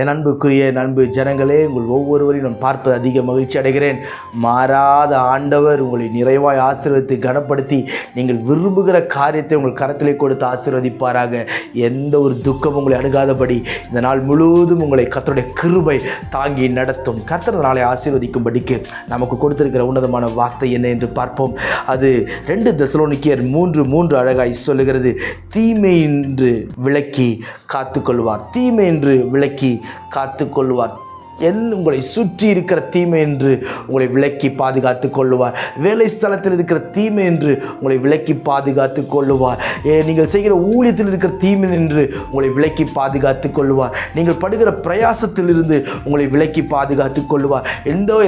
என் அன்பு ஜனங்களே, உங்கள் ஒவ்வொருவரையும் நான் பார்ப்பது அதிக மகிழ்ச்சி அடைகிறேன். மாறாத ஆண்டவர் உங்களை நிறைவாய் ஆசீர்வதித்து கனப்படுத்தி நீங்கள் விரும்புகிற காரியத்தை உங்கள் கரத்திலே கொடுத்து ஆசீர்வதிப்பாராக. எந்த ஒரு துக்கம் உங்களை அணுகாதபடி இந்த நாள் முழுவதும் உங்களை கர்த்தருடைய கிருபை தாங்கி நடத்தும். கர்த்தர் நாளை ஆசீர்வதிக்கும்படிக்கு நமக்கு கொடுத்திருக்கிற உன்னதமான வார்த்தை என்ன என்று பார்ப்போம். அது 2 தெசலோனிக்கேயர் 3:3 அழகாய் சொல்லுகிறது. தீமை என்று விலக்கி காத்துக்கொள்வார், தீமை என்று விலக்கி காத்துக்கொள்வார். உங்களை சுற்றி இருக்கிற தீமை என்று உங்களை விலக்கி பாதுகாத்து கொள்ளுவார். வேலை ஸ்தலத்தில் இருக்கிற தீமை என்று உங்களை விலக்கி பாதுகாத்து கொள்ளுவார். நீங்கள் செய்கிற ஊழியத்தில் இருக்கிற தீமை என்று உங்களை விலக்கி பாதுகாத்து கொள்ளுவார். நீங்கள் படுகிற பிரயாசத்தில் இருந்து உங்களை விலக்கி பாதுகாத்து கொள்ளுவார்.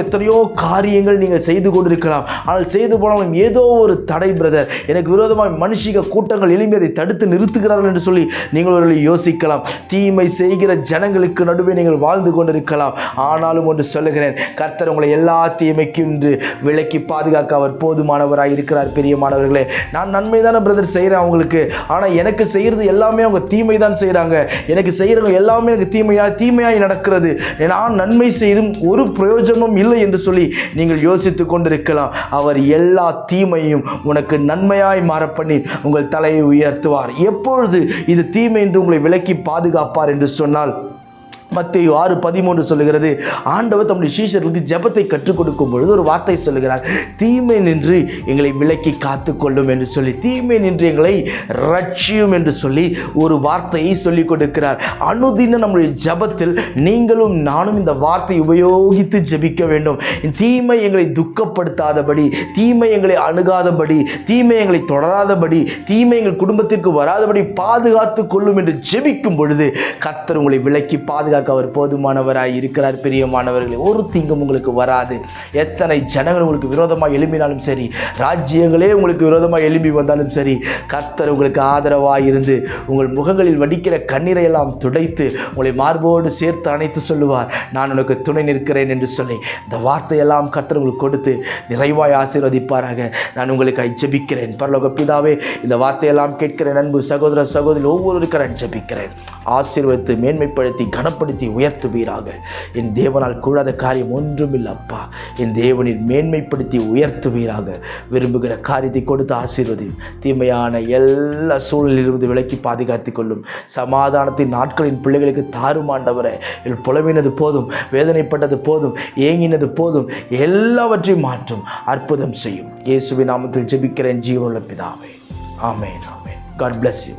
எத்தனையோ காரியங்கள் நீங்கள் செய்து கொண்டிருக்கலாம், ஆனால் செய்து போனாலும் ஏதோ ஒரு தடை, பிரதர், எனக்கு விரோதமாக மனுஷிக கூட்டங்கள் எழுப்பி அதை தடுத்து நிறுத்துகிறார்கள் என்று சொல்லி நீங்கள் ஒரு யோசிக்கலாம். தீமை செய்கிற ஜனங்களுக்கு நடுவே நீங்கள் வாழ்ந்து கொண்டிருக்கலாம். ஆனாலும் ஒன்று சொல்லுகிறேன், கர்த்தர் உங்களை எல்லா தீமைக்கும் விலக்கி பாதுகாக்க அவர் போதுமானவராக இருக்கிறார். பிரியமானவர்களே, நான் நன்மை தானே பிரதர் செய்கிறேன் அவங்களுக்கு, ஆனால் எனக்கு செய்கிறது எல்லாமே அவங்க தீமை தான் செய்கிறாங்க, எனக்கு செய்கிறவங்க எல்லாமே எனக்கு தீமையாய் நடக்கிறது, நான் நன்மை செய்தும் ஒரு பிரயோஜனமும் இல்லை என்று சொல்லி நீங்கள் யோசித்து கொண்டிருக்கலாம். அவர் எல்லா தீமையும் உனக்கு நன்மையாய் மாற பண்ணி உங்கள் தலையை உயர்த்துவார். எப்பொழுது இது தீமை என்று உங்களை விலக்கி பாதுகாப்பார் என்று சொன்னால், மத்தேயு 6:13 சொல்லுகிறது, ஆண்டவர் தம்முடைய சீஷர்களுக்கு ஜெபத்தை கற்றுக் கொடுக்கும் பொழுது ஒரு வார்த்தை சொல்லுகிறார், தீமை நின்று எங்களை விலக்கி காத்துக்கொள்ளும் என்று சொல்லி, தீமை நின்று எங்களை ரட்சியும் என்று சொல்லி ஒரு வார்த்தையை சொல்லிக் கொடுக்கிறார். அனுதினம் நம்முடைய ஜெபத்தில் நீங்களும் நானும் இந்த வார்த்தையை உபயோகித்து ஜெபிக்க வேண்டும். தீமை எங்களை துக்கப்படுத்தாதபடி, தீமை எங்களை அணுகாதபடி, தீமை எங்களை தொடராதபடி, தீமை எங்கள் குடும்பத்திற்கு வராதபடி பாதுகாத்து கொள்ளும் என்று ஜெபிக்கும் பொழுது கர்த்தர் உங்களை விலக்கி பாதுகாக்க அவர் போதுமானவராய் இருக்கிறார். பிரியமானவர்களே, ஒரு தீங்கும் உங்களுக்கு வராது. எத்தனை ஜனங்கள் உங்களுக்கு விரோதமாக எழும்பினாலும் சரி, ராஜ்யங்களே உங்களுக்கு விரோதமாக எழும்பி வந்தாலும் சரி, கர்த்தர் உங்களுக்கு ஆதரவாக இருந்து உங்கள் முகங்களில் வடிக்கிற கண்ணீரை எல்லாம் துடைத்து உங்களை மார்போடு சேர்த்து அணைத்து சொல்லுவார், நான் உனக்கு துணை நிற்கிறேன் என்று சொல்லி இந்த வார்த்தையெல்லாம் கர்த்தர் உங்களுக்கு கொடுத்து நிறைவாய் ஆசீர்வதிப்பாராக. நான் உங்களுக்கு ஜெபிக்கிறேன். பரலோக பிதாவே, இந்த வார்த்தையெல்லாம் கேட்கிறேன் அன்பு சகோதர சகோதரி ஒவ்வொருவருக்கும் நான் ஜெபிக்கிறேன். ஆசீர்வதித்து மேன்மைப்படுத்தி கனப்படுத்தி உயர்த்துவீராக. என் தேவனால் கூடாத காரியம் ஒன்றுமில்லப்பா. என் தேவனின் மேன்மைப்படுத்தி உயர்த்துவீராக. விரும்புகிற காரியத்தை கொடுத்து ஆசீர்வதி. தீமையான எல்லா சூழலிலிருந்து விலக்கி பாதுகாத்து கொள்ளும். சமாதானத்தின் நாட்களின் பிள்ளைகளுக்கு தாருமாண்டவரை. புலவினது போதும், வேதனைப்பட்டது போதும், ஏங்கினது போதும், எல்லாவற்றையும் மாற்றும், அற்புதம் செய்யும். இயேசுவின் நாமத்தில் ஜெபிக்கிறேன் ஜீவனுள்ள பிதாவே. ஆமென், ஆமென். God bless you.